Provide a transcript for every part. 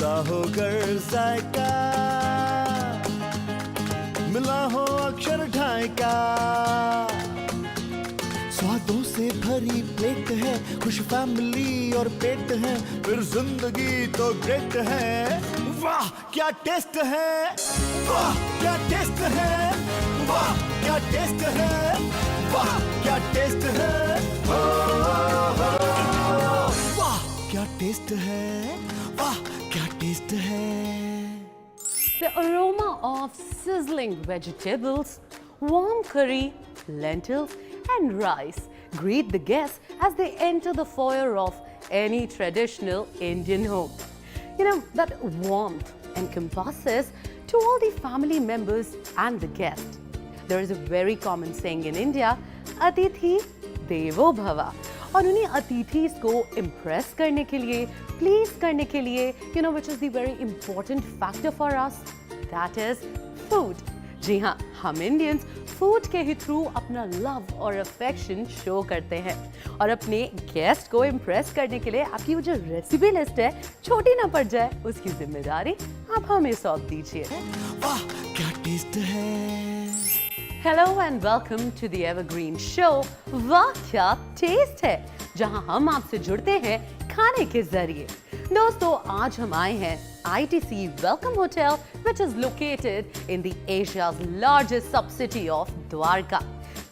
जुदा होकर जायका, मिला हो अक्षर ढाई का। स्वादों से भरी प्लेट है, खुश फैमिली और पेट है, फिर जिंदगी तो ग्रेट है। वाह क्या टेस्ट है, वाह क्या टेस्ट है, वाह क्या टेस्ट है, वाह क्या टेस्ट है, वाह क्या टेस्ट है, वाह क्या टेस्ट है। The aroma of sizzling vegetables, warm curry, lentils and rice greet the guests as they enter the foyer of any traditional Indian home. You know, that warmth encompasses to all the family members and the guests. There is a very common saying in India, Atithi Devo Bhava. और उन्हीं अतिथिस को impress करने के लिए, please करने के लिए, you know, which is the very important factor for us, that is food. जी हाँ, हम इंडियंस फूड के ही थ्रू अपना लव और अफेक्शन शो करते हैं और अपने गेस्ट को इम्प्रेस करने के लिए आपकी वो जो रेसिपी लिस्ट है छोटी ना पड़ जाए, उसकी जिम्मेदारी आप हमें सौंप दीजिए। वाह क्या टेस्ट है। Hello and welcome to the Evergreen Show. वाह क्या टेस्ट है, जहां हम आपसे जुड़ते हैं खाने के जरिए। दोस्तों आज हम आए हैं ITC Welcome Hotel, which is located in the Asia's largest sub-city of Dwarka.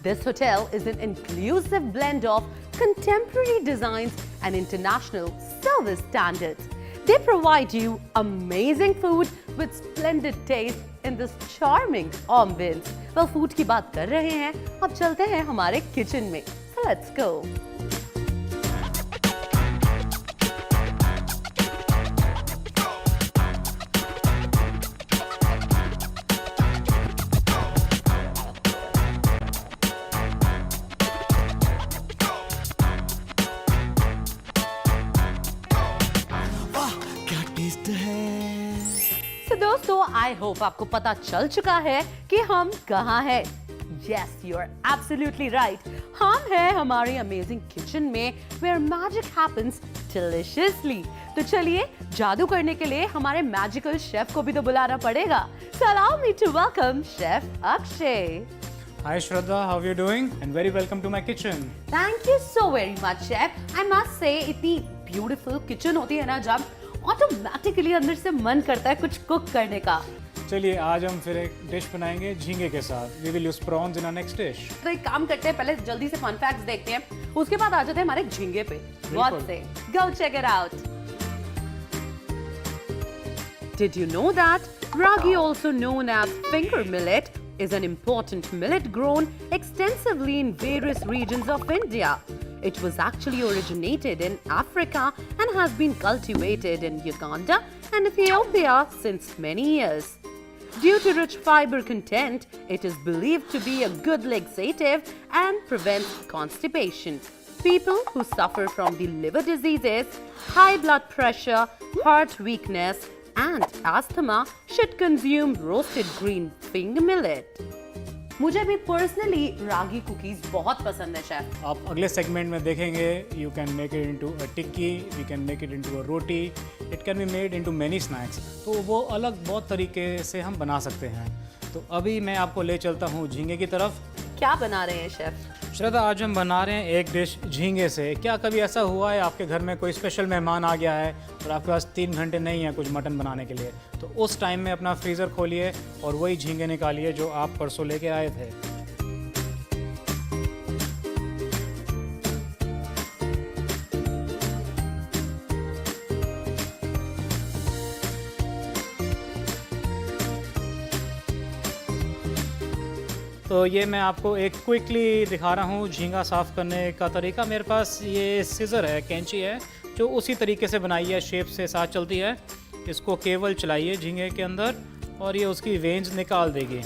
This hotel is an inclusive blend of contemporary designs and international service standards. They provide you amazing food with splendid taste in this charming ambience. Well, food की बात कर रहे हैं, अब चलते हैं हमारे kitchen में. So let's go. तो दोस्तों आई होप आपको पता चल चुका है कि हम कहाँ हैं। Yes, you're absolutely right. हम हैं हमारी अमेजिंग किचन में where magic happens deliciously. तो चलिए जादू करने के लिए हमारे मैजिकल शेफ को भी तो बुलाना पड़ेगा। So allow me to welcome Chef Akshay. Hi Shraddha, how are you doing? And very welcome to my kitchen. Thank you so very much, Chef. I must say इतनी beautiful kitchen होती है ना जब ऑटोमेटिकली अंदर से मन करता है कुछ कुक करने का। चलिए आज हम फिर एक डिश बनाएंगे झींगे के साथ। We will use prawns in our next dish. तो एक काम करते हैं, पहले जल्दी से फन फैक्ट्स देखते हैं, उसके बाद आ जाते हैं हमारे झींगे पे। बहुत से। Go check it out. Did you know that ragi, also known as finger millet, is an important millet grown extensively in various regions of India? It was actually originated in Africa and has been cultivated in Uganda and Ethiopia since many years. Due to rich fiber content, it is believed to be a good laxative and prevents constipation. People who suffer from the liver diseases, high blood pressure, heart weakness, and asthma should consume roasted green finger millet. मुझे भी personally रागी cookies बहुत पसंद है chef. आप अगले segment में देखेंगे you can make it into a tikki, we can make it into a roti, it can be made into many snacks. तो वो अलग बहुत तरीके से हम बना सकते हैं। तो अभी मैं आपको ले चलता हूँ झींगे की तरफ। क्या बना रहे हैं शेफ? श्रद्धा आज हम बना रहे हैं एक डिश झींगे से। क्या कभी ऐसा हुआ है आपके घर में कोई स्पेशल मेहमान आ गया है और आपके पास 3 घंटे नहीं है कुछ मटन बनाने के लिए, तो उस टाइम में अपना फ्रीज़र खोलिए और वही झींगे निकालिए जो आप परसों लेके आए थे। तो ये मैं आपको एक क्विकली दिखा रहा हूँ झींगा साफ़ करने का तरीका। मेरे पास ये सीज़र है, कैंची है, जो उसी तरीके से बनाई है, शेप से साथ चलती है। इसको केवल चलाइए झींगे के अंदर और ये उसकी वेंस निकाल देगी।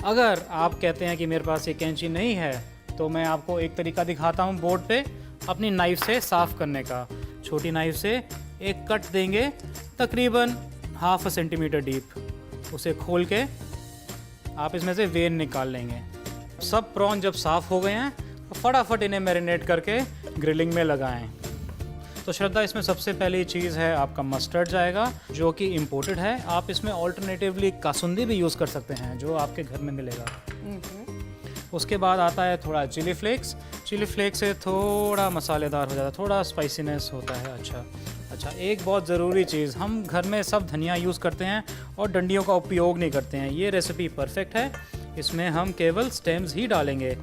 अगर आप कहते हैं कि मेरे पास ये कैंची नहीं है तो मैं आपको एक तरीका दिखाता हूँ बोर्ड पे अपनी नाइफ़ से साफ़ करने का। छोटी नाइफ़ से एक कट देंगे तकरीबन 1/2 सेंटीमीटर डीप। उसे खोल के आप इसमें से वेन निकाल लेंगे। सब प्रॉन जब साफ़ हो गए हैं तो फटाफट इन्हें मैरिनेट करके ग्रिलिंग में लगाएं। तो श्रद्धा, इसमें सबसे पहली चीज़ है आपका मस्टर्ड जाएगा, जो कि इम्पोर्टेड है। आप इसमें ऑल्टरनेटिवली कासुंदी भी यूज़ कर सकते हैं, जो आपके घर में मिलेगा। उसके बाद आता है थोड़ा चिली फ्लेक्स। चिली फ्लेक्स से थोड़ा मसालेदार हो जाता है, थोड़ा स्पाइसीनेस होता है। अच्छा, एक बहुत ज़रूरी चीज़, हम घर में सब धनिया यूज़ करते हैं और डंडियों का उपयोग नहीं करते हैं। ये रेसिपी परफेक्ट है, इसमें हम केवल स्टेम्स ही डालेंगे।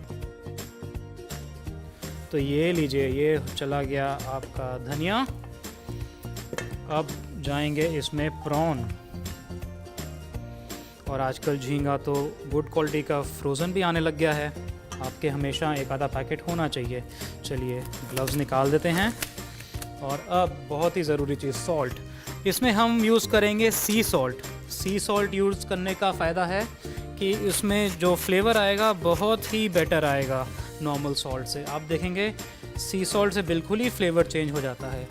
तो ये लीजिए, ये चला गया आपका धनिया। अब जाएंगे इसमें प्रॉन, और आजकल झींगा तो गुड क्वालिटी का फ्रोज़न भी आने लग गया है। आपके हमेशा एक आधा पैकेट होना चाहिए। चलिए ग्लव्स निकाल देते हैं। और अब बहुत ही ज़रूरी चीज़, सॉल्ट। इसमें हम यूज़ करेंगे सी सॉल्ट। सी सॉल्ट यूज़ करने का फ़ायदा है कि इसमें जो फ्लेवर आएगा बहुत ही बेटर आएगा नॉर्मल सॉल्ट से। आप देखेंगे सी सॉल्ट से बिल्कुल ही फ्लेवर चेंज हो जाता है।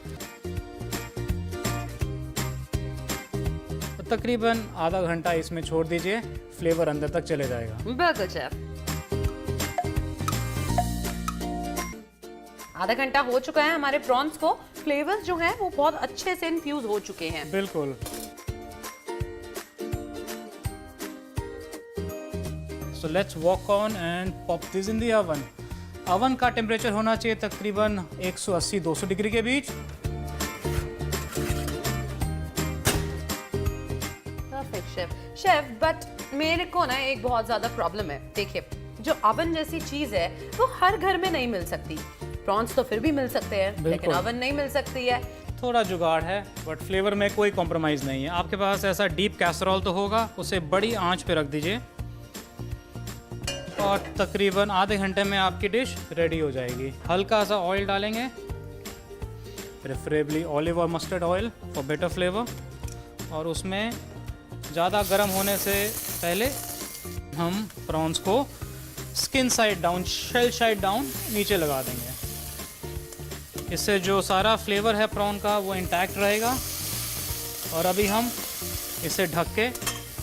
तकरीबन आधा घंटा इसमें छोड़ दीजिए, फ्लेवर अंदर तक चले जाएगा। बिल्कुल शेफ। आधा घंटा हो चुका है हमारे प्रॉन्स को, फ्लेवर्स जो हैं वो बहुत अच्छे से इन्फ्यूज हो चुके हैं। बिल्कुल। So let's walk on and pop this in the oven. Oven का टेम्परेचर होना चाहिए तकरीबन 180-200 डिग्री के बीच। शेफ, बट मेरे को ना एक बहुत ज्यादा प्रॉब्लम है। देखिए, जो ओवन जैसी चीज है वो हर घर में नहीं मिल सकती। प्रॉन्स तो फिर भी मिल सकते हैं, लेकिन ओवन नहीं मिल सकती है। थोड़ा जुगाड़ है, बट फ्लेवर में कोई कॉम्प्रोमाइज़ नहीं है। आपके पास ऐसा डीप कैसरोल तो होगा, उसे बड़ी आंच पे रख दीजिए और तकरीबन आधे घंटे में आपकी डिश रेडी हो जाएगी। हल्का सा ऑयल डालेंगे, प्रेफरेबली ऑलिव और mustard oil for better flavour. और उसमें ज़्यादा गर्म होने से पहले हम प्रॉन्स को skin side down, shell side down नीचे लगा देंगे। इससे जो सारा फ्लेवर है प्रॉन का वो इंटैक्ट रहेगा। और अभी हम इसे ढक के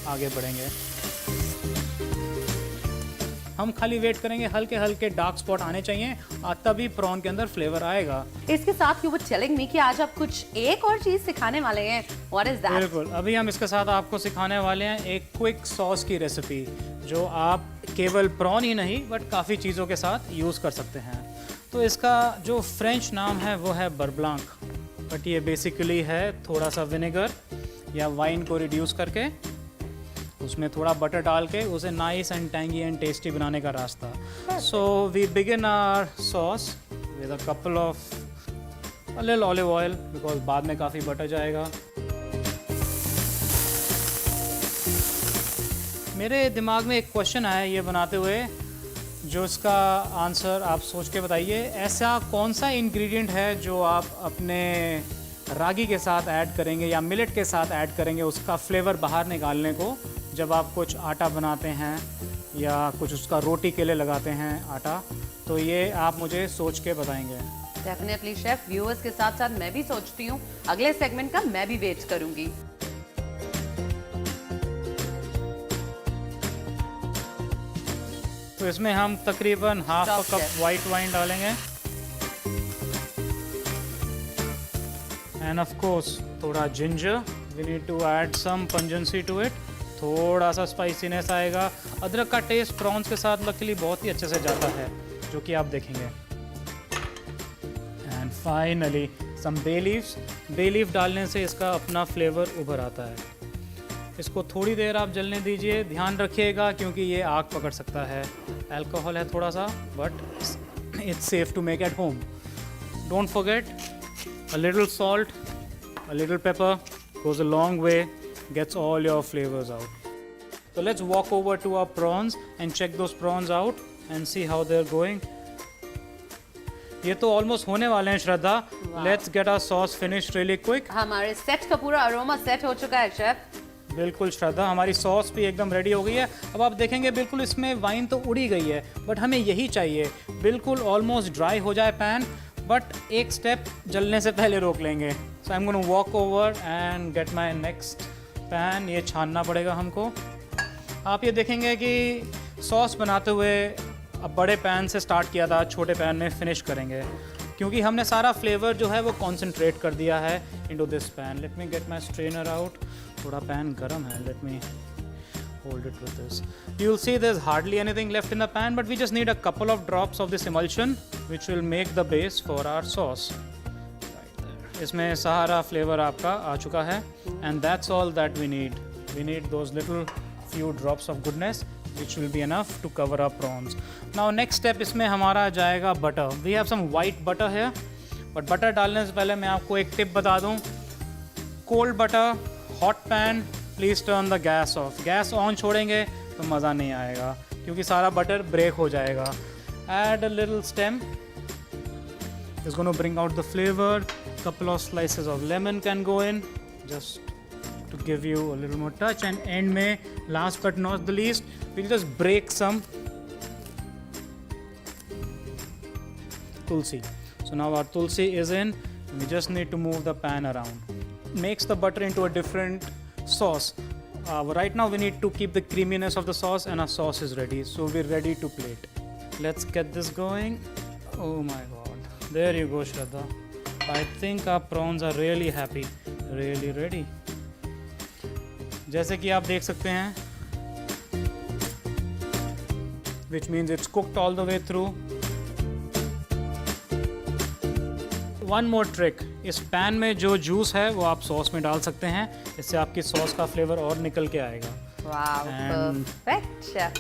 आगे बढ़ेंगे। हम खाली वेट करेंगे, हल्के हल्के डार्क स्पॉट आने चाहिए, तभी प्रॉन के अंदर फ्लेवर आएगा। इसके साथ यू वर टेलिंग मी कि आज आप कुछ एक और चीज सिखाने वाले हैं। What is that? बिल्कुल, अभी हम इसके साथ आपको सिखाने वाले हैं एक क्विक सॉस की रेसिपी, जो आप केवल प्रॉन ही नहीं बट काफ़ी चीज़ों के साथ यूज़ कर सकते हैं। तो इसका जो फ्रेंच नाम है वो है बर ब्लांक, बट ये बेसिकली है थोड़ा सा विनेगर या वाइन को रिड्यूस करके उसमें थोड़ा बटर डाल के उसे nice and tangy and tasty बनाने का रास्ता। So we begin our sauce with a couple of a little olive oil, because बाद में काफ़ी बटर जाएगा। मेरे दिमाग में एक क्वेश्चन आया ये बनाते हुए, जो इसका आंसर आप सोच के बताइए। ऐसा कौन सा इंग्रेडिएंट है जो आप अपने रागी के साथ ऐड करेंगे या मिलेट के साथ ऐड करेंगे उसका फ्लेवर बाहर निकालने को, जब आप कुछ आटा बनाते हैं या कुछ उसका रोटी के लिए लगाते हैं आटा? तो ये आप मुझे सोच के बताएंगे। डेफिनेटली शेफ, व्यूअर्स के साथ साथ मैं भी सोचती हूँ। अगले सेगमेंट का मैं भी वेट करूंगी। तो इसमें हम तकरीबन हाफ कप वाइट वाइन डालेंगे एंड ऑफ कोर्स थोड़ा ginger. We need to add some pungency to it, थोड़ा सा स्पाइसीनेस आएगा। अदरक का टेस्ट प्रॉन्स के साथ लकीली बहुत ही अच्छे से जाता है, जो कि आप देखेंगे। And finally some bay leaves. Bay leaf डालने से इसका अपना फ्लेवर उभर आता है। इसको थोड़ी देर आप जलने दीजिए, ध्यान रखिएगा क्योंकि ये आग पकड़ सकता है। अल्कोहल है थोड़ा सा, but it's safe to make at home. Don't forget a little salt, a little pepper goes a long way, gets all your flavors out. So let's walk over to our prawns and check those prawns out and see how they're going. ये तो almost होने वाले हैं श्रद्धा। Let's get our sauce finished really quick. हमारे set का पूरा aroma set हो चुका है शेफ। बिल्कुल श्रद्धा, हमारी सॉस भी एकदम रेडी हो गई है। अब आप देखेंगे बिल्कुल इसमें वाइन तो उड़ी गई है, बट हमें यही चाहिए, बिल्कुल ऑलमोस्ट ड्राई हो जाए पैन, बट एक स्टेप जलने से पहले रोक लेंगे। So I am gonna walk over and get my next pan. ये छानना पड़ेगा हमको। आप ये देखेंगे कि सॉस बनाते हुए अब बड़े पैन से स्टार्ट किया था, छोटे पैन में फिनिश करेंगे, क्योंकि हमने सारा फ्लेवर जो है वो कॉन्सेंट्रेट कर दिया है into this pan. Let me gate my strainer out. थोड़ा पैन गर्म है. Let me hold it with this. You'll see there's hardly anything left in the pan, but we just need a couple of drops of this emulsion which will make the base for our sauce. Right there. इसमें सारा flavour आपका आ चुका है and that's all that we need. We need those little few drops of goodness which will be enough to cover our prawns. Now next step इसमें हमारा जाएगा butter. We have some white butter here, but butter डालने से पहले मैं आपको एक tip बता दूँ. Cold butter, hot pan, please turn the gas off. Gas on छोड़ेंगे तो मज़ा नहीं आएगा क्योंकि सारा बटर ब्रेक हो जाएगा. Add a little stem. It's going to bring out the flavor. Couple of slices of lemon can go in just to give you a little more touch. And end में, last but not the least, we'll just break some tulsi. So now our tulsi is in. We just need to move the pan around. Makes the butter into a different sauce. Right now we need to keep the creaminess of the sauce and our sauce is ready. So we're ready to plate. Let's get this going. Oh my god. There you go, Shraddha. I think our prawns are really happy. Really ready. जैसे कि आप देख सकते हैं, which means it's cooked all the way through. One more trick. इस pan में जो juice है वो आप सॉस में डाल सकते हैं. इससे आपकी सॉस का फ्लेवर और निकल के आएगा. वाव, परफेक्ट शेफ.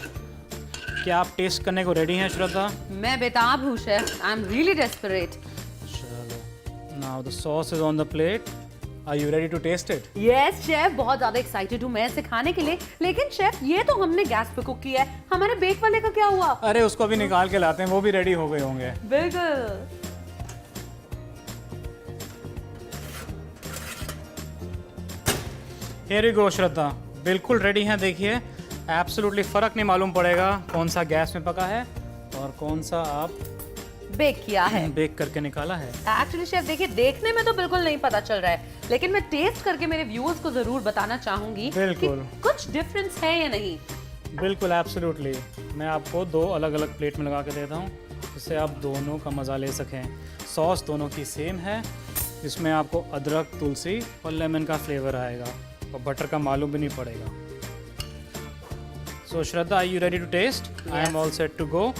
क्या आप टेस्ट करने को रेडी हैं श्रद्धा? मैं बेताब हूँ chef. I am really desperate. चलो. Now the sauce is on the plate. Are you ready to taste it? Yes chef, बहुत ज्यादा एक्साइटेड हूँ मैं इसे खाने के लिए. लेकिन शेफ ये तो हमने गैस पे कुक किया है. हमारे बेक वाले का क्या हुआ? अरे उसको भी निकाल के लाते हैं, वो भी रेडी हो गए होंगे. बिल्कुल. Here you go श्रद्धा. बिल्कुल रेडी हैं. देखिए एब्सोल्युटली फ़र्क नहीं मालूम पड़ेगा कौन सा गैस में पका है और कौन सा आप बेक किया है. बेक करके निकाला है. एक्चुअली शेफ देखिए, देखने में तो बिल्कुल नहीं पता चल रहा है, लेकिन मैं टेस्ट करके मेरे व्यूअर्स को जरूर बताना चाहूंगी कि कुछ डिफरेंस है या नहीं. बिल्कुल एब्सोल्युटली. मैं आपको दो अलग अलग प्लेट में लगा के देता हूँ जिससे आप दोनों का मज़ा ले सकें. सॉस दोनों की सेम है. इसमें आपको अदरक, तुलसी और लेमन का फ्लेवर आएगा और बटर का मालूम भी नहीं पड़ेगा. So Shraddha, are you ready to taste? Yes. I am all set to go.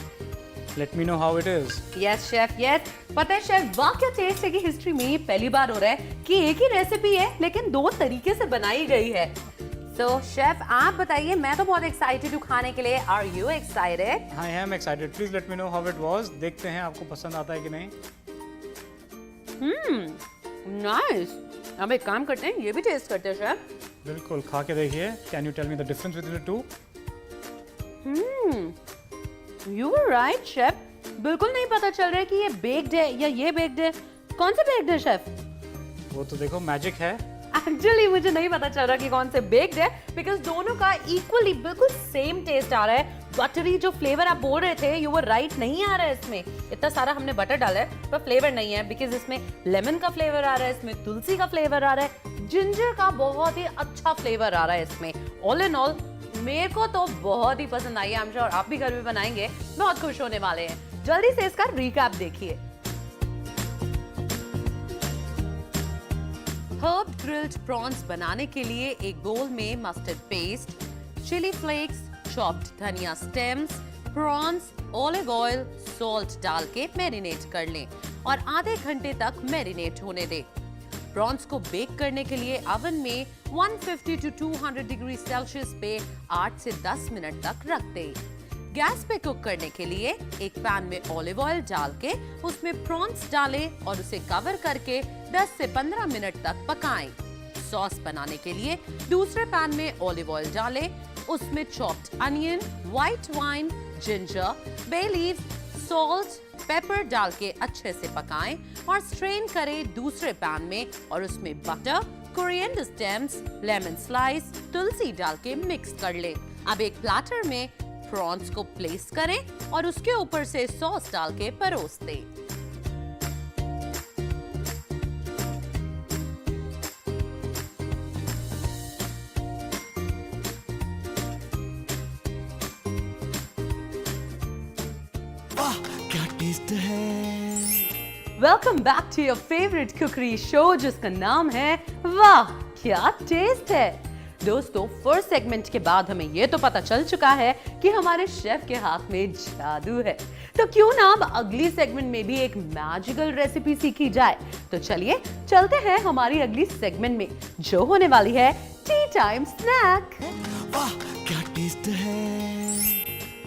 Let me know how it is. Yes chef, yes. पता है शेफ, वाह क्या टेस्ट है कि हिस्ट्री में ये पहली बार हो रहा है कि एक ही रेसिपी है लेकिन दो तरीके से बनाई गई है. So शेफ आप बताइए, मैं तो बहुत एक्साइटेड हूँ खाने के लिए. Are you excited? I am excited. Please let me know how it was. देखते हैं आपको पसंद आता है कि नहीं. नाइस. अब एक काम करते हैं, ये भी टेस्ट करते हैं शेफ. बिल्कुल, खा के देखिए. Can you tell me the difference between the two? You were right chef. बिल्कुल नहीं पता चल रहा है कि ये बेक्ड है या ये बेक्ड है. कौन सा बेक्ड है शेफ? वो तो देखो मैजिक है. एक्चुअली मुझे नहीं पता चल रहा कि कौन से बेक्ड है, बिकॉज दोनों का इक्वली बिल्कुल सेम टेस्ट आ रहा है. बटरी जो फ्लेवर आप बोल रहे थे, यू वर राइट, नहीं आ रहा है इसमें. इतना सारा हमने बटर डाला है पर फ्लेवर नहीं है, बिकॉज इसमें लेमन का फ्लेवर आ रहा है, इसमें तुलसी का फ्लेवर आ रहा है, जिंजर का बहुत ही अच्छा फ्लेवर आ रहा है इसमें. ऑल इन ऑल मेरे को तो बहुत ही पसंद आई है. आई एम श्योर आप भी घर में बनाएंगे, बहुत खुश होने वाले हैं. जल्दी से इसका रिकैप देखिए. हर्ब ग्रिल्ड प्रॉन्स बनाने के लिए एक बोल में mustard paste, chilli flakes, chopped dhania stems, prawns, olive oil, salt डाल के मैरिनेट कर लें और आधे घंटे तक मैरिनेट होने दें. प्रॉन्स को बेक करने के लिए ओवन में 150 to 200 डिग्री सेल्सियस पे 8 से 10 मिनट तक रख दें. गैस पे कुक करने के लिए एक पैन में ऑलिव ऑयल डाल के उसमें प्रॉन्स डालें और उसे कवर करके 10 से 15 मिनट तक पकाएं. सॉस बनाने के लिए दूसरे पैन में ऑलिव ऑयल डालें, उसमें chopped onion, white wine, ginger, bay leaves, salt, pepper डाल के अच्छे से पकाएं और स्ट्रेन करें दूसरे पैन में और उसमें butter, coriander stems, lemon slice, tulsi डाल के मिक्स कर लें. अब एक प्लेटर में प्रॉन्स को प्लेस करें और उसके ऊपर से सॉस डाल के परोस दें. वाह क्या टेस्ट है. Welcome back to your favourite cookery show जिसका नाम है वाह क्या टेस्ट है। दोस्तों, फर्स्ट सेगमेंट के बाद हमें ये तो पता चल चुका है कि हमारे शेफ के हाथ में जादू है, तो क्यों ना अब अगली सेगमेंट में भी एक मैजिकल रेसिपी सीखी जाए। तो चलिए चलते हैं हमारी अगली सेगमेंट में जो होने वाली है टी टाइम स्नैक। वाह क्या टेस्ट है।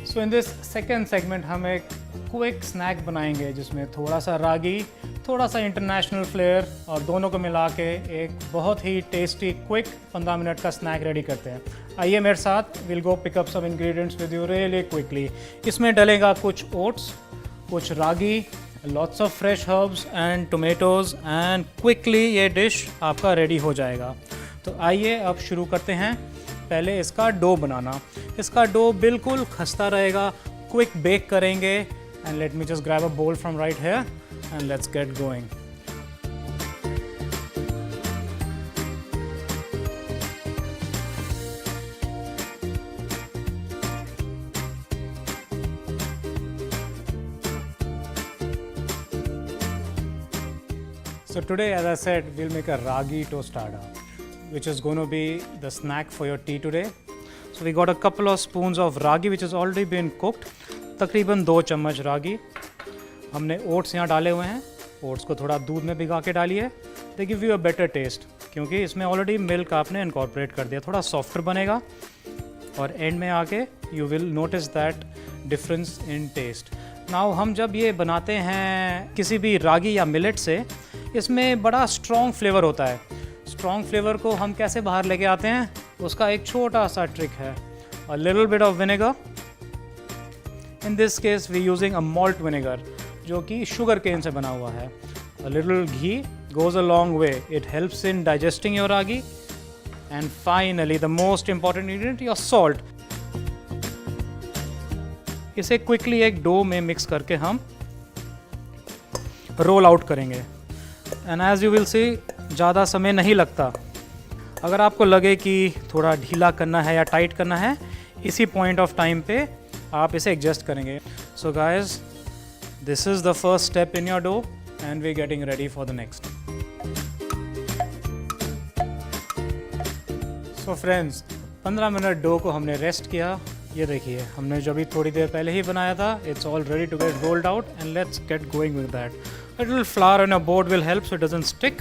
सो इन दिस सेकेंड सेगमेंट हम एक क्विक स्नैक बनाएंगे जिसमें थोड़ा सा रागी, थोड़ा सा इंटरनेशनल फ्लेयर और दोनों को मिला के एक बहुत ही टेस्टी क्विक 15 मिनट का स्नैक रेडी करते हैं। आइए मेरे साथ, will go pick up some ingredients with you really quickly. इसमें डलेगा कुछ ओट्स, कुछ ragi, lots of fresh herbs and tomatoes and quickly ये डिश आपका रेडी हो जाएगा। तो आइए अब शुरू करते हैं। पहले इसका डो बनाना। इसका डो बिल्कुल खस्ता रहेगा, क्विक बेक करेंगे। And let me just grab a bowl from right here and let's get going. So today, as I said, we'll make a ragi tostada, which is going to be the snack for your tea today. So we got a couple of spoons of ragi which has already been cooked. तकरीबन 2 चम्मच रागी। हमने oats यहाँ डाले हुए हैं। Oats को थोड़ा दूध में भिगा के डालिए, they give you a better taste, क्योंकि इसमें ऑलरेडी मिल्क आपने इनकॉर्पोरेट कर दिया, थोड़ा सॉफ्टर बनेगा। और एंड में आके you will notice that difference in taste. Now हम जब ये बनाते हैं किसी भी रागी या मिलेट से, इसमें बड़ा स्ट्रॉन्ग फ्लेवर होता है। स्ट्रॉन्ग फ्लेवर को हम कैसे बाहर लेके आते हैं, उसका एक छोटा सा ट्रिक है, a little bit of vinegar. In this case we using a malt vinegar जो कि शुगर केन से बना हुआ है। A little ghee goes a long way, it helps in digesting your ragi. And finally the most important ingredient, your salt. इसे quickly एक dough में mix करके हम रोल आउट करेंगे। And as you will see, ज़्यादा समय नहीं लगता। अगर आपको लगे कि थोड़ा ढीला करना है या टाइट करना है, इसी पॉइंट ऑफ टाइम पे आप इसे एडजस्ट करेंगे। So guys, this is the first step in your dough and we getting ready for the next. So friends, 15 minute dough को हमने रेस्ट किया। ये देखिए, हमने जो अभी थोड़ी देर पहले ही बनाया था, it's all ready to get rolled out and let's get going with that. A little flour on a board will help so it doesn't stick,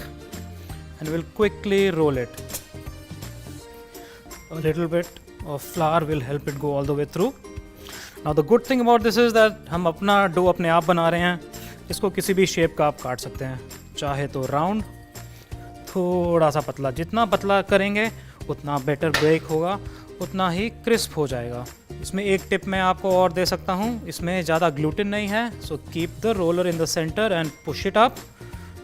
and we'll quickly roll it. A little bit of flour will help it go all the way through. Now the good thing about this is that हम अपना dough अपने आप बना रहे हैं। इसको किसी भी शेप का आप काट सकते हैं, चाहे तो राउंड, थोड़ा सा पतला। जितना पतला करेंगे उतना बेटर बेक होगा, उतना ही क्रिस्प हो जाएगा। इसमें एक टिप मैं आपको और दे सकता हूँ, इसमें ज़्यादा ग्लूटेन नहीं है। So keep the roller in the centre and push it up,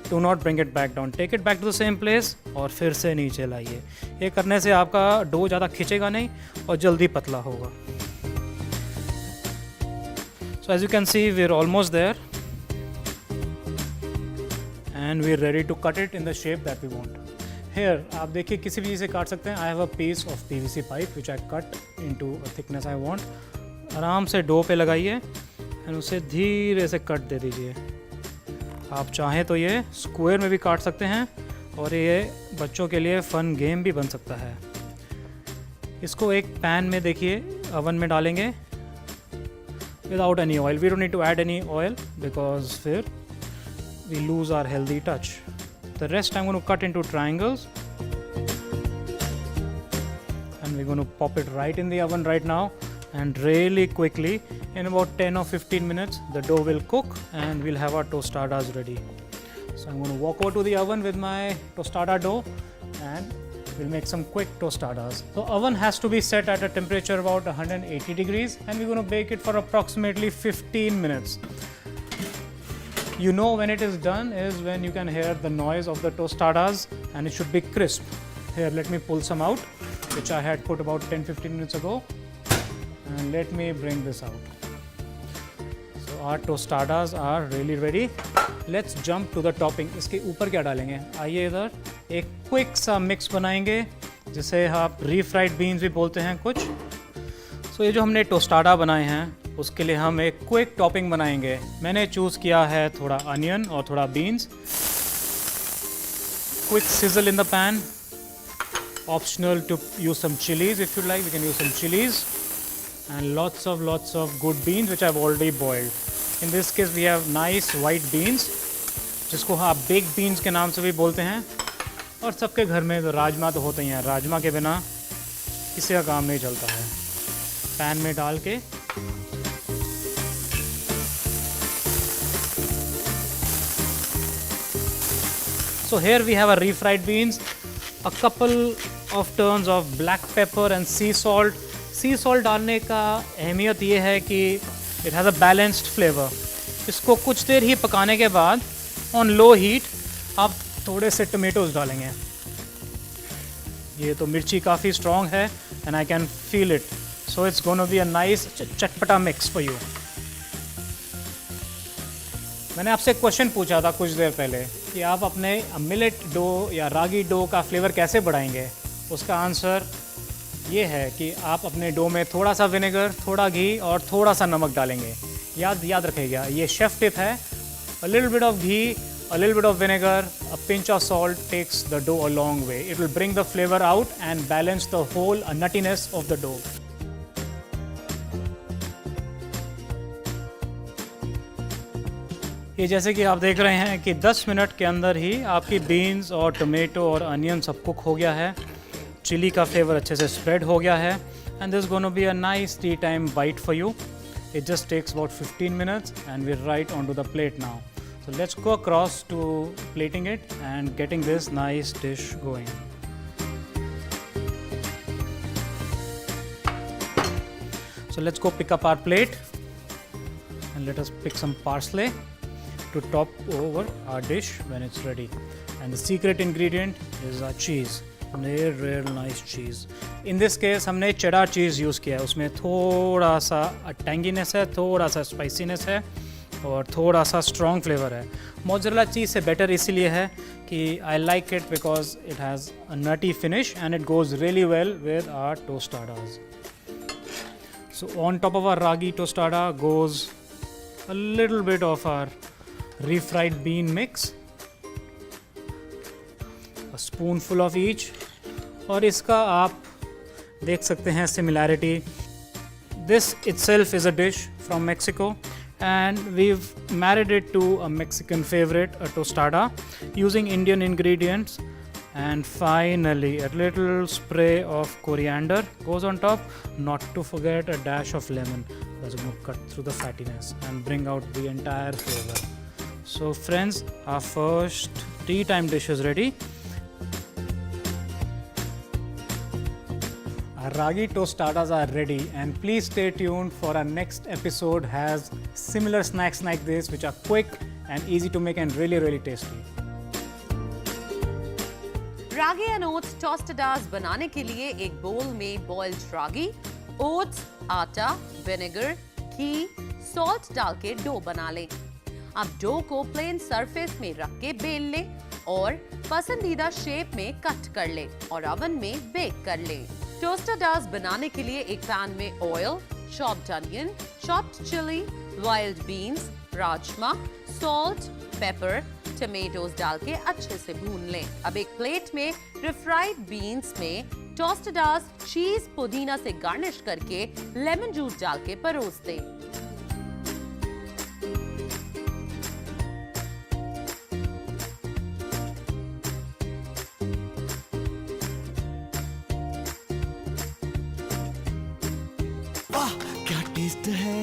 do not bring it back down, take it back to the same place और फिर से नीचे लाइए। ये करने से आपका डो ज़्यादा खिंचेगा नहीं और जल्दी पतला होगा। So as you can see, we are almost there and we are ready to cut it in the shape that we want. Here आप देखिए, किसी भी चीज़ से काट सकते हैं। I have a piece of PVC pipe which I cut into a thickness I want. आराम से डो पे लगाइए एंड उसे धीरे से कट दे दीजिए। आप चाहें तो ये स्क्वायर में भी काट सकते हैं और ये बच्चों के लिए फ़न गेम भी बन सकता है। इसको एक पैन में देखिए, ओवन में डालेंगे without any oil. We don't need to add any oil because फिर we lose our healthy touch. The rest I'm going to cut into triangles and we're going to pop it right in the oven right now, and really quickly in about 10 or 15 minutes the dough will cook and we'll have our tostadas ready. So I'm going to walk over to the oven with my tostada dough and we'll make some quick tostadas. The oven has to be set at a temperature about 180 degrees and we're going to bake it for approximately 15 minutes. You know when it is done is when you can hear the noise of the tostadas and it should be crisp. Here, let me pull some out, which I had put about 10-15 minutes ago, and let me bring this out. So our tostadas are really ready. Let's jump to the topping. इसके ऊपर क्या डालेंगे? आइए इधर एक quick सा mix बनाएंगे जिसे आप रीफ्राइड बीन्स भी बोलते हैं कुछ। सो ये जो हमने टोस्टाडा बनाए हैं उसके लिए हम एक क्विक टॉपिंग बनाएंगे। मैंने चूज़ किया है थोड़ा अनियन और थोड़ा beans. Quick sizzle in the pan. Optional to use some chilies if you like. We can use some chilies and lots of good beans which I've already boiled. In this case we have nice white beans जिसको आप baked beans के नाम से भी बोलते हैं। और सबके घर में तो राजमा तो होते ही हैं, राजमा के बिना किसी का काम नहीं चलता है। पैन में डाल के so here we have a refried beans, a couple of turns of black pepper and sea salt. Sea salt डालने का अहमियत ये है कि it has a balanced flavor. इसको कुछ देर ही पकाने के बाद on low heat आप थोड़े से टमेटोज डालेंगे। ये तो मिर्ची काफ़ी strong है and I can feel it. So it's going to be a nice चटपटा mix for you. मैंने आपसे एक क्वेश्चन पूछा था कुछ देर पहले कि आप अपने मिलेट डो या रागी डो का फ्लेवर कैसे बढ़ाएंगे। उसका आंसर ये है कि आप अपने डो में थोड़ा सा विनेगर, थोड़ा घी और थोड़ा सा नमक डालेंगे। याद रखिएगा, ये शेफ टिप है। A little bit of ghee, a little bit of vinegar, a pinch of salt takes the dough a long way. It will bring the flavor out and balance the whole nuttiness of the dough. ये जैसे कि आप देख रहे हैं कि 10 minute के अंदर ही आपकी बीन्स और टोमेटो और अनियन सब कुक हो गया है, चिली का फ्लेवर अच्छे से स्प्रेड हो गया है, and this gonna be a nice tea time bite for you. It just takes about 15 minutes and we're right onto the plate now. So let's go across to plating it and getting this nice dish going. So let's go pick up our plate and let us pick some parsley to top over our dish when it's ready. And the secret ingredient is our cheese. Real nice cheese. In this case हमने cheddar cheese use किया है. उसमें थोड़ा सा tanginess है, थोड़ा सा spiciness है और थोड़ा सा strong flavor है. मोज़रेला चीज़ से better इसीलिए है कि I like it because it has a nutty finish and it goes really well with our tostadas. So on top of our ragi tostada goes a little bit of our refried bean mix. A spoonful of each. और इसका आप देख सकते हैं similarity. This itself is a dish from Mexico and we've married it to a Mexican favorite, a tostada, using Indian ingredients. And finally a little spray of coriander goes on top, not to forget a dash of lemon. That's going to cut through the fattiness and bring out the entire flavor. So friends, our first tea time dish is ready. Our ragi tostadas are ready, and please stay tuned for our next episode has similar snacks like this which are quick and easy to make and really tasty. Ragi and oats tostadas बनाने के लिए एक bowl में boiled ragi, oats, atta, vinegar, ghee, salt डाल के dough बना लें. अब डो को प्लेन सरफेस में रख के बेल लें और पसंदीदा शेप में कट कर लें और ओवन में बेक कर लें. टोस्टाडास बनाने के लिए एक पैन में oil, chopped onion, chopped chilli, wild beans, rajma, salt, pepper, tomatoes डाल के अच्छे से भून लें. अब एक प्लेट में रिफ्राइड बीन्स में टोस्टाडास चीज पुदीना से गार्निश करके लेमन जूस डाल के परोस दें. वाह क्या टेस्ट है.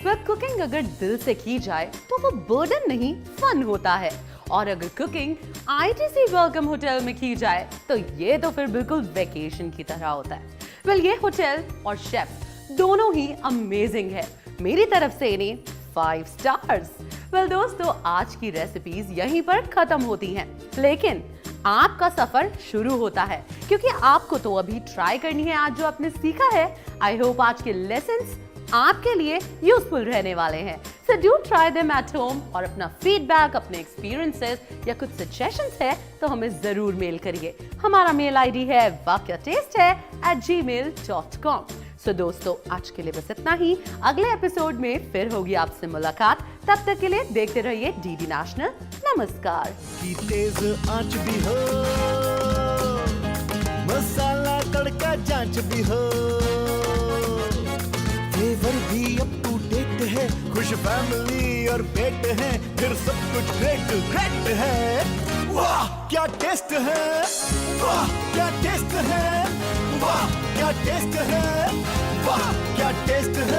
वह कुकिंग अगर दिल से की जाए तो वो बर्डन नहीं, फन होता है. और अगर कुकिंग ITC वेलकम होटल में की जाए तो ये तो फिर बिल्कुल वेकेशन की तरह होता है. वेल ये होटल और शेफ दोनों ही अमेजिंग है. मेरी तरफ से इन्हें 5 स्टार्स. वेल दोस्तों, आज की रेसिपीज यहीं पर खत्म होती हैं, लेकिन आपका सफर शुरू होता है क्योंकि आपको तो अभी ट्राई करनी है आज जो आपने सीखा है. आई होप आज के लेसन्स आपके लिए यूजफुल रहने वाले हैं. So do try them at home और अपना फीडबैक, अपने एक्सपीरियंसेस या कुछ सजेशंस है तो हमें जरूर मेल करिए. हमारा मेल ID है wakyataste@gmail.com. सो दोस्तों आज के लिए बस इतना ही। अगले एपिसोड में फिर होगी आपसे मुलाकात। तब तक के लिए देखते रहिए डीडी नेशनल। नमस्कार। की तेज आंच भी हो, मसाला तड़का जांच भी हो, फ्लेवर भी अप टू डेट है, खुश फैमिली और पेट है, फिर सब कुछ ग्रेट ग्रेट है। वाह क्या टेस्ट है, वाह क्या टेस्ट है, वाह क्या टेस्ट है, वाह क्या टेस्ट है।